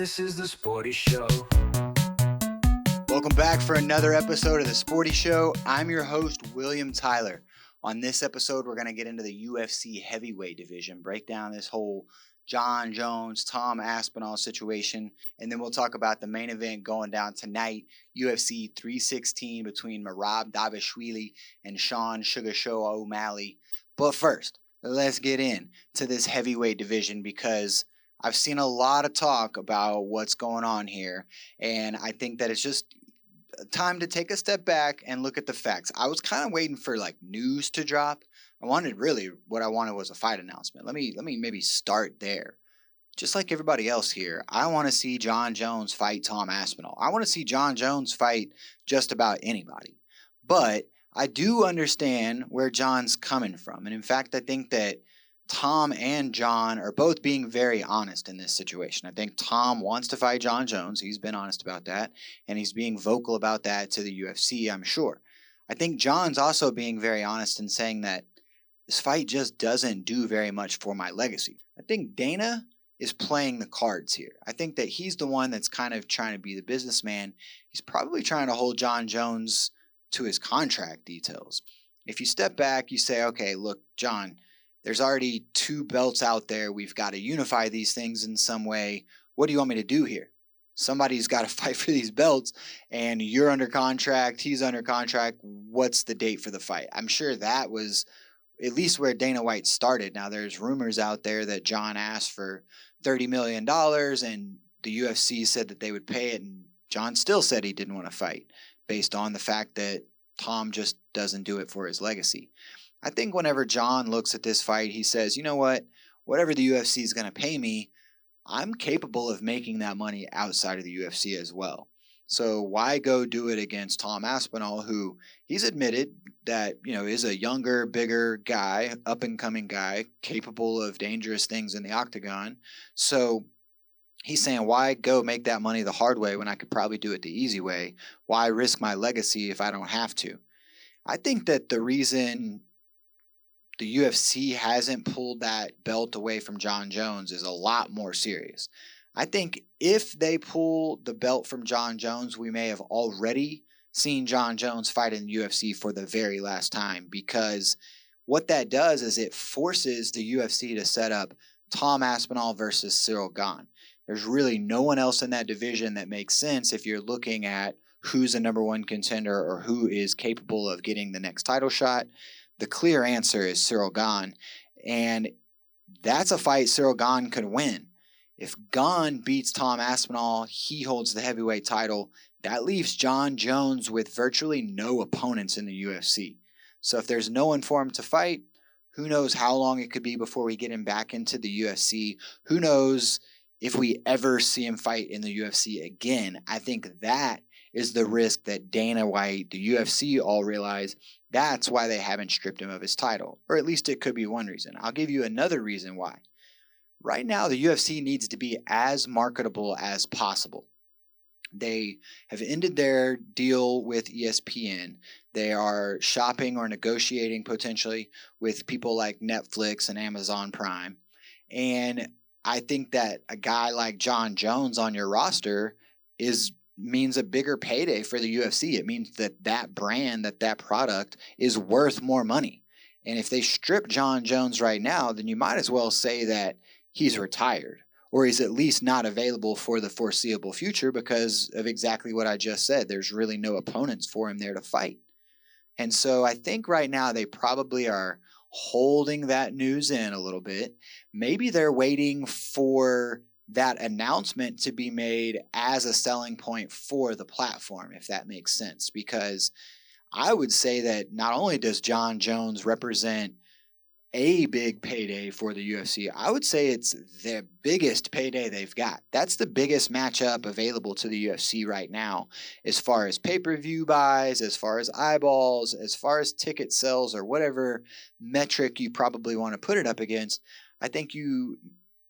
This is the Sporty Show. Welcome back for another episode of the Sporty Show. I'm your host, William Tyler. On this episode, we're going to get into the UFC heavyweight division, break down this whole Jon Jones, Tom Aspinall situation, and then we'll talk about the main event going down tonight, UFC 316 between Merab Dvalishvili and Sean Sugar Show O'Malley. But first, let's get in to this heavyweight division because I've seen a lot of talk about what's going on here, and I think that it's just time to take a step back and look at the facts. I was kind of waiting for like news to drop. What I wanted was a fight announcement. Let me maybe start there. Just like everybody else here, I want to see Jon Jones fight Tom Aspinall. I want to see Jon Jones fight just about anybody. But I do understand where Jon's coming from. And in fact, I think that Tom and Jon are both being very honest in this situation. I think Tom wants to fight Jon Jones. He's been honest about that, and he's being vocal about that to the UFC, I'm sure. I think Jon's also being very honest in saying that this fight just doesn't do very much for my legacy. I think Dana is playing the cards here. I think that he's the one that's kind of trying to be the businessman. He's probably trying to hold Jon Jones to his contract details. If you step back, you say, okay, look, Jon, there's already 2 belts out there. We've got to unify these things in some way. What do you want me to do here? Somebody's got to fight for these belts, and you're under contract. He's under contract. What's the date for the fight? I'm sure that was at least where Dana White started. Now, there's rumors out there that Jon asked for $30 million, and the UFC said that they would pay it, and Jon still said he didn't want to fight based on the fact that Tom just doesn't do it for his legacy. I think whenever Jon looks at this fight, he says, you know what, whatever the UFC is going to pay me, I'm capable of making that money outside of the UFC as well. So why go do it against Tom Aspinall, who he's admitted that, is a younger, bigger guy, up and coming guy, capable of dangerous things in the octagon. So he's saying, why go make that money the hard way when I could probably do it the easy way? Why risk my legacy if I don't have to? I think that the reason the UFC hasn't pulled that belt away from Jon Jones is a lot more serious. I think if they pull the belt from Jon Jones, we may have already seen Jon Jones fight in the UFC for the very last time, because what that does is it forces the UFC to set up Tom Aspinall versus Cyril Gane. There's really no one else in that division that makes sense if you're looking at who's a number 1 contender or who is capable of getting the next title shot. The clear answer is Cyril Gane, and that's a fight Cyril Gane could win. If Gane beats Tom Aspinall, he holds the heavyweight title. That leaves Jon Jones with virtually no opponents in the UFC. So if there's no one for him to fight, who knows how long it could be before we get him back into the UFC? Who knows if we ever see him fight in the UFC again? I think that is the risk that Dana White, the UFC, all realize. That's why they haven't stripped him of his title, or at least it could be one reason. I'll give you another reason why. Right now, the UFC needs to be as marketable as possible. They have ended their deal with ESPN. They are shopping or negotiating potentially with people like Netflix and Amazon Prime. And I think that a guy like Jon Jones on your roster means a bigger payday for the UFC. It means that brand, that product is worth more money. And if they strip Jon Jones right now, then you might as well say that he's retired, or he's at least not available for the foreseeable future because of exactly what I just said. There's really no opponents for him there to fight. And so I think right now they probably are holding that news in a little bit. Maybe they're waiting for that announcement to be made as a selling point for the platform, if that makes sense. Because I would say that not only does Jon Jones represent a big payday for the UFC, I would say it's the biggest payday they've got. That's the biggest matchup available to the UFC right now, as far as pay-per-view buys, as far as eyeballs, as far as ticket sales, or whatever metric you probably want to put it up against. I think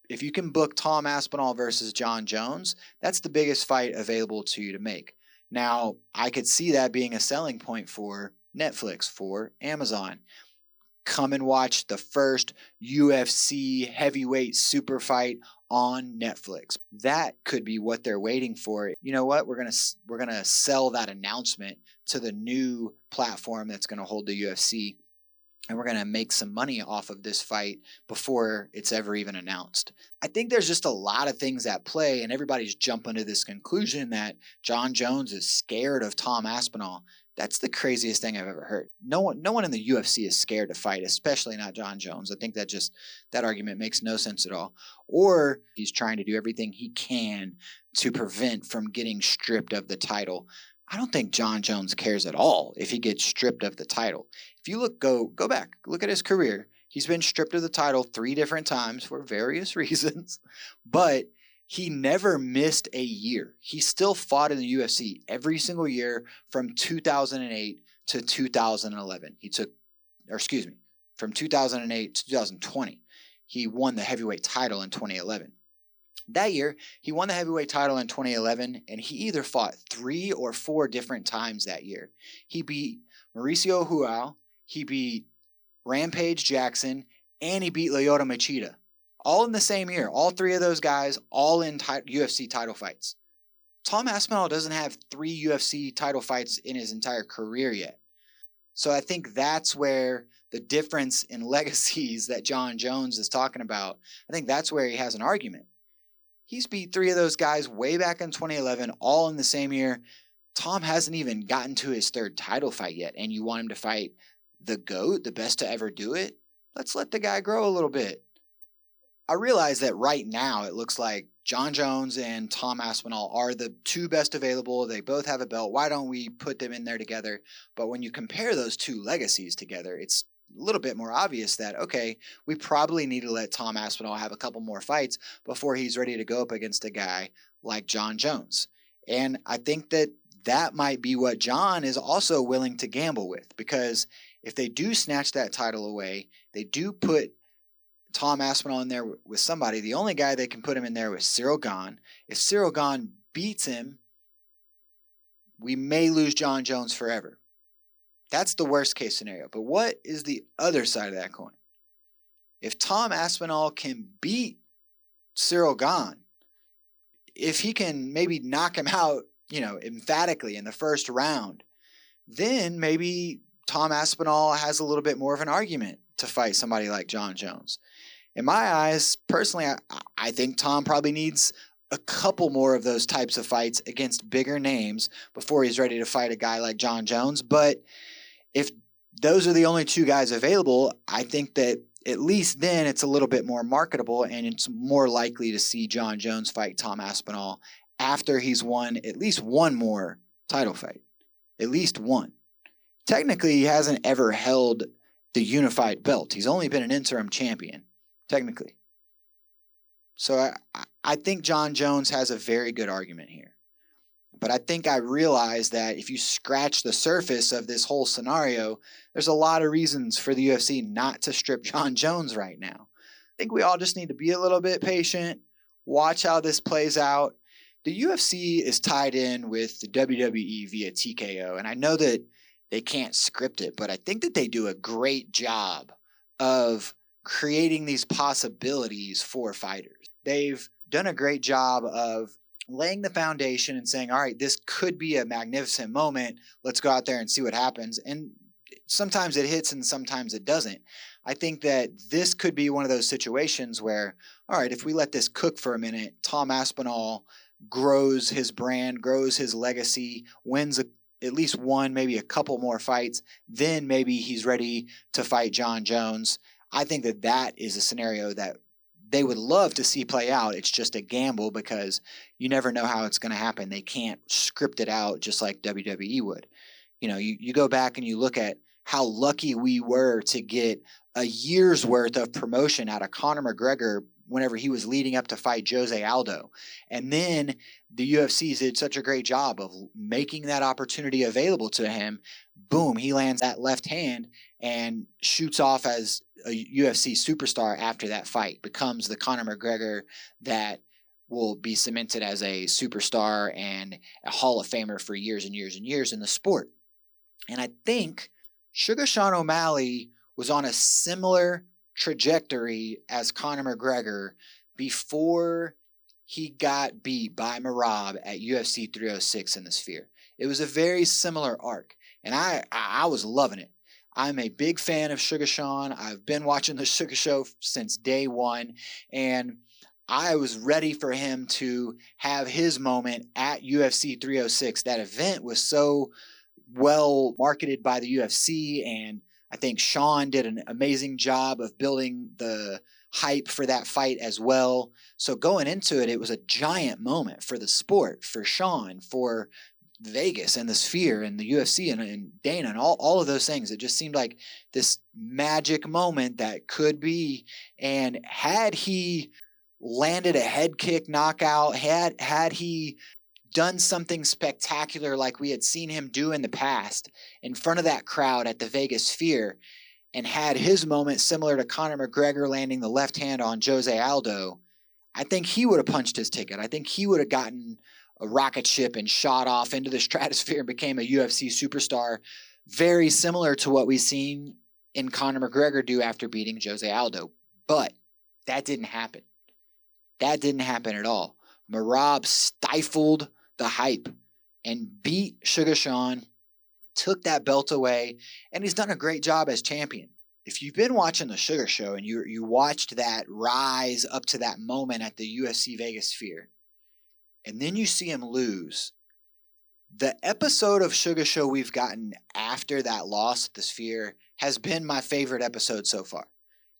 if you can book Tom Aspinall versus Jon Jones, that's the biggest fight available to you to make. Now, I could see that being a selling point for Netflix, for Amazon. come and watch the first UFC heavyweight super fight on Netflix. That could be what they're waiting for. You know what? We're going to sell that announcement to the new platform that's going to hold the UFC, and we're going to make some money off of this fight before it's ever even announced. I think there's just a lot of things at play, and everybody's jumping to this conclusion that Jon Jones is scared of Tom Aspinall. That's the craziest thing I've ever heard. No one in the UFC is scared to fight, especially not Jon Jones. I think that argument makes no sense at all. Or he's trying to do everything he can to prevent from getting stripped of the title. I don't think Jon Jones cares at all if he gets stripped of the title. If you go back, look at his career. He's been stripped of the title 3 different times for various reasons, but he never missed a year. He still fought in the UFC every single year from 2008 to 2011. From 2008 to 2020. He won the heavyweight title in 2011. That year, he won the heavyweight title in 2011, and he either fought 3 or 4 different times that year. He beat Mauricio Hual, he beat Rampage Jackson, and he beat Lyoto Machida. All in the same year. All 3 of those guys, all in UFC title fights. Tom Aspinall doesn't have 3 UFC title fights in his entire career yet. So I think that's where the difference in legacies that Jon Jones is talking about, I think that's where he has an argument. He's beat 3 of those guys way back in 2011, all in the same year. Tom hasn't even gotten to his 3rd title fight yet, and you want him to fight the GOAT, the best to ever do it? Let's let the guy grow a little bit. I realize that right now it looks like Jon Jones and Tom Aspinall are the 2 best available. They both have a belt. Why don't we put them in there together? But when you compare those 2 legacies together, it's a little bit more obvious that, okay, we probably need to let Tom Aspinall have a couple more fights before he's ready to go up against a guy like Jon Jones. And I think that might be what Jon is also willing to gamble with, because if they do snatch that title away, they do put Tom Aspinall in there with somebody. The only guy they can put him in there with Cyril Gane. If Cyril Gane beats him, we may lose Jon Jones forever. That's the worst case scenario. But what is the other side of that coin? If Tom Aspinall can beat Cyril Gane, if he can maybe knock him out, emphatically in the first round, then maybe Tom Aspinall has a little bit more of an argument to fight somebody like Jon Jones. In my eyes, personally, I think Tom probably needs a couple more of those types of fights against bigger names before he's ready to fight a guy like Jon Jones. But if those are the only 2 guys available, I think that at least then it's a little bit more marketable, and it's more likely to see Jon Jones fight Tom Aspinall after he's won at least 1 more title fight. At least 1. Technically, he hasn't ever held the unified belt. He's only been an interim champion, technically. So I think Jon Jones has a very good argument here. But I think I realize that if you scratch the surface of this whole scenario, there's a lot of reasons for the UFC not to strip Jon Jones right now. I think we all just need to be a little bit patient, watch how this plays out. The UFC is tied in with the WWE via TKO, and I know that they can't script it, but I think that they do a great job of creating these possibilities for fighters. They've done a great job of laying the foundation and saying, all right, this could be a magnificent moment. Let's go out there and see what happens. And sometimes it hits and sometimes it doesn't. I think that this could be one of those situations where, all right, if we let this cook for a minute, Tom Aspinall grows his brand, grows his legacy, wins at least 1, maybe a couple more fights, then maybe he's ready to fight Jon Jones. I think that is a scenario that they would love to see play out. It's just a gamble because you never know how it's going to happen. They can't script it out just like WWE would. You go back and you look at how lucky we were to get a year's worth of promotion out of Conor McGregor whenever he was leading up to fight Jose Aldo. And then the UFC did such a great job of making that opportunity available to him. Boom, he lands that left hand and shoots off as a UFC superstar after that fight, becomes the Conor McGregor that will be cemented as a superstar and a Hall of Famer for years and years and years in the sport. And I think Sugar Sean O'Malley was on a similar trajectory as Conor McGregor before he got beat by Merab at UFC 306 in the Sphere. It was a very similar arc, and I was loving it. I'm a big fan of Sugar Sean. I've been watching the Sugar Show since day one, and I was ready for him to have his moment at UFC 306. That event was so well marketed by the UFC, and I think Sean did an amazing job of building the hype for that fight as well. So going into it, it was a giant moment for the sport, for Sean, for Vegas and the Sphere and the UFC and Dana and all of those things. It just seemed like this magic moment that could be. And had he landed a head kick knockout, had he done something spectacular like we had seen him do in the past in front of that crowd at the Vegas Sphere, and had his moment similar to Conor McGregor landing the left hand on Jose Aldo, I think he would have punched his ticket. I think he would have gotten a rocket ship and shot off into the stratosphere and became a UFC superstar, very similar to what we've seen in Conor McGregor do after beating Jose Aldo. But that didn't happen. That didn't happen at all. Merab stifled the hype and beat Sugar Sean, took that belt away, and he's done a great job as champion. If you've been watching the Sugar Show and you watched that rise up to that moment at the UFC Vegas Sphere, and then you see him lose, the episode of Sugar Show we've gotten after that loss at the Sphere has been my favorite episode so far.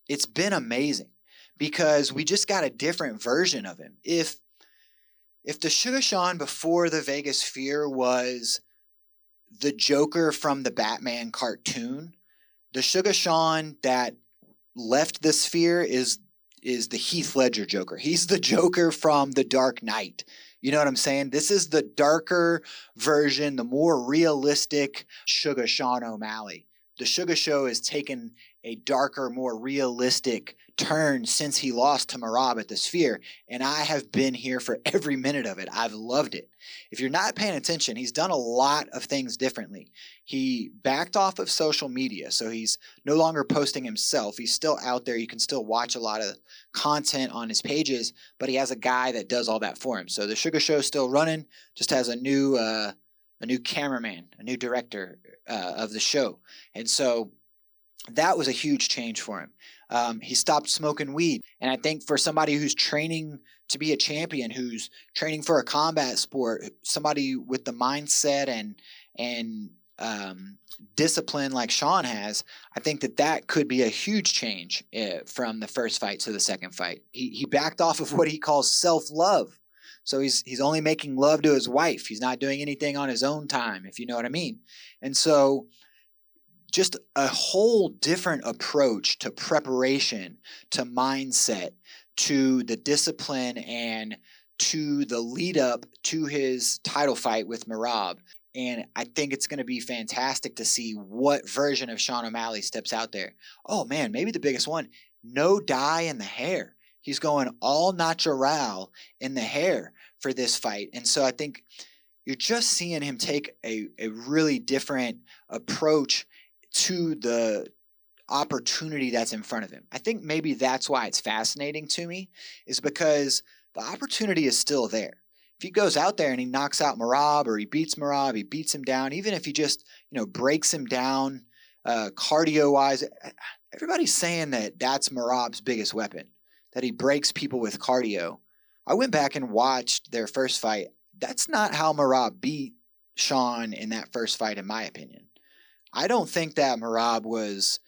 It's been amazing because we just got a different version of him. If the Sugar Sean before the Vegas Sphere was the Joker from the Batman cartoon, the Sugar Sean that left the Sphere is the Heath Ledger Joker. He's the Joker from The Dark Knight. You know what I'm saying? This is the darker version, the more realistic Sugar Sean O'Malley. The Sugar Show has taken a darker, more realistic turn since he lost to Merab at the Sphere, and I have been here for every minute of it. I've loved it. If you're not paying attention, he's done a lot of things differently. He backed off of social media, so he's no longer posting himself. He's still out there. You can still watch a lot of content on his pages, but he has a guy that does all that for him. So the Sugar Show is still running, just has a new cameraman, a new director of the show. And so that was a huge change for him. He stopped smoking weed. And I think for somebody who's training to be a champion, who's training for a combat sport, somebody with the mindset and discipline like Sean has, I think that could be a huge change from the first fight to the second fight. He backed off of what he calls self-love. So he's only making love to his wife. He's not doing anything on his own time, if you know what I mean. And so just a whole different approach to preparation, to mindset, to the discipline, and to the lead up to his title fight with Merab. And I think it's going to be fantastic to see what version of Sean O'Malley steps out there. Oh man, maybe the biggest one, no dye in the hair. He's going all natural in the hair for this fight. And so I think you're just seeing him take a really different approach to the opportunity that's in front of him. I think maybe that's why it's fascinating to me, is because the opportunity is still there. If he goes out there and he knocks out Merab, or he beats Merab, he beats him down, even if he just, breaks him down cardio-wise, everybody's saying that that's Merab's biggest weapon, that he breaks people with cardio. I went back and watched their first fight. That's not how Merab beat Sean in that first fight, in my opinion. I don't think that Merab was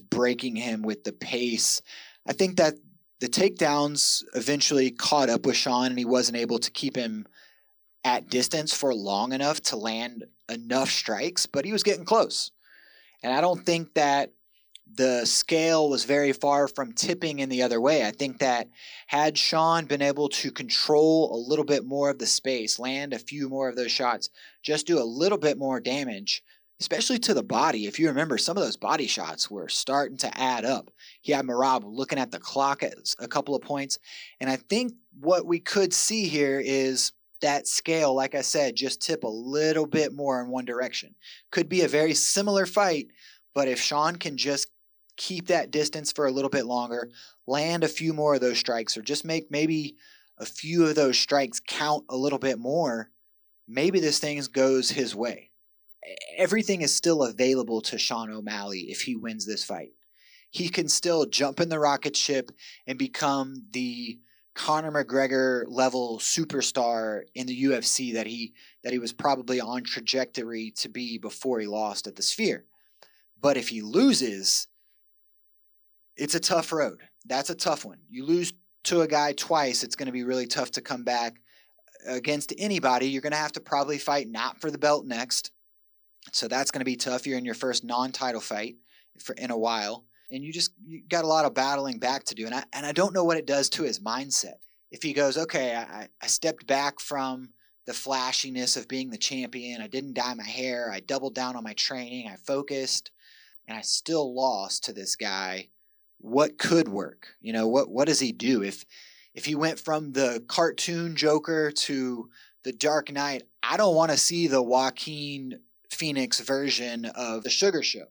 breaking him with the pace. I think that the takedowns eventually caught up with Sean, and he wasn't able to keep him at distance for long enough to land enough strikes, but he was getting close. And I don't think that the scale was very far from tipping in the other way. I think that had Sean been able to control a little bit more of the space, land a few more of those shots, just do a little bit more damage, especially to the body. If you remember, some of those body shots were starting to add up. He had Merab looking at the clock at a couple of points. And I think what we could see here is that scale, like I said, just tip a little bit more in one direction. Could be a very similar fight, but if Sean can just keep that distance for a little bit longer, land a few more of those strikes, or just make maybe a few of those strikes count a little bit more, maybe this thing goes his way. Everything is still available to Sean O'Malley if he wins this fight. He can still jump in the rocket ship and become the Conor McGregor level superstar in the UFC that he was probably on trajectory to be before he lost at the Sphere. But if he loses, it's a tough road. That's a tough one. You lose to a guy twice, it's going to be really tough to come back against anybody. You're going to have to probably fight not for the belt next. So that's going to be tough. You're in your first non-title fight in a while. And you got a lot of battling back to do. And I don't know what it does to his mindset. If he goes, okay, I stepped back from the flashiness of being the champion. I didn't dye my hair. I doubled down on my training. I focused. And I still lost to this guy. What could work? You know, what does he do? If he went from the cartoon Joker to the Dark Knight, I don't want to see the Joaquin Phoenix version of the Sugar Show.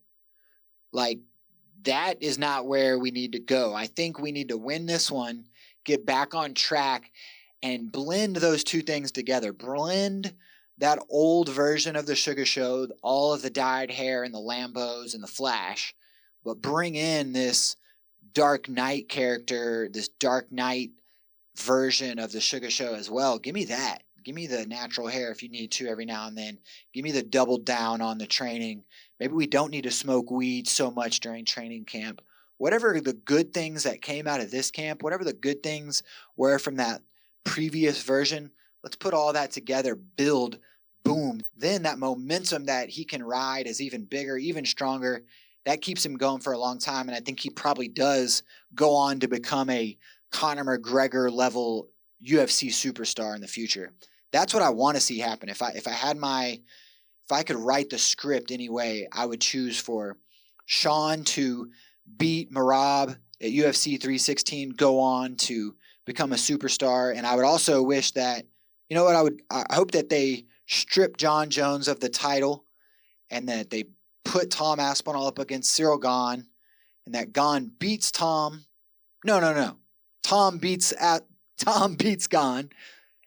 Like, that is not where we need to go. I think we need to win this one, get back on track, and blend those two things together. Blend that old version of the Sugar Show, all of the dyed hair and the Lambos and the Flash, but bring in this Dark Knight character, this Dark Knight version of the Sugar Show as well. Give me that. Give me the natural hair if you need to every now and then. Give me the double down on the training. Maybe we don't need to smoke weed so much during training camp. Whatever the good things that came out of this camp, whatever the good things were from that previous version, let's put all that together, build, boom. Then that momentum that he can ride is even bigger, even stronger. That keeps him going for a long time, and I think he probably does go on to become a Conor McGregor level UFC superstar in the future. That's what I want to see happen. If I could write the script anyway, I would choose for Sean to beat Merab at UFC 316, go on to become a superstar. And I would also wish that, you know what, I hope that they strip Jon Jones of the title and that they put Tom Aspinall up against Cyril Gane and that Gane beats Tom. No. Tom beats Gane.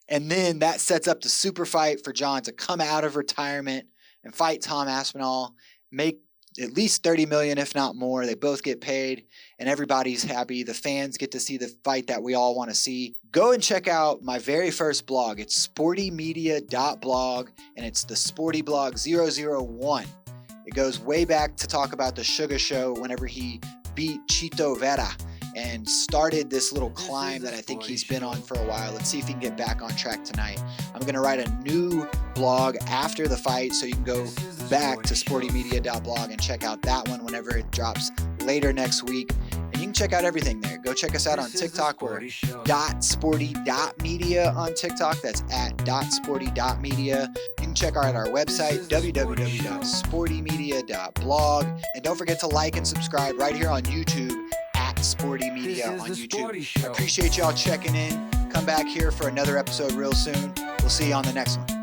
And then that sets up the super fight for Jon to come out of retirement and fight Tom Aspinall, make at least $30 million, if not more. They both get paid, and everybody's happy. The fans get to see the fight that we all want to see. Go and check out my very first blog. It's sportymedia.blog, and it's the Sporty Blog 001. It goes way back to talk about the Sugar Show whenever he beat Chito Vera and started this little climb that I think he's been on for a while. Let's see if he can get back on track tonight. I'm going to write a new blog after the fight, so you can go back to sportymedia.blog and check out that one whenever it drops later next week. And you can check out everything there. Go check us out on TikTok. We're .sporty.media on TikTok. That's at .sporty.media. You can check out our website, www.sportymedia.blog. And don't forget to like and subscribe right here on YouTube, Sporty Media on YouTube. I appreciate y'all checking in. Come back here for another episode real soon. We'll see you on the next one.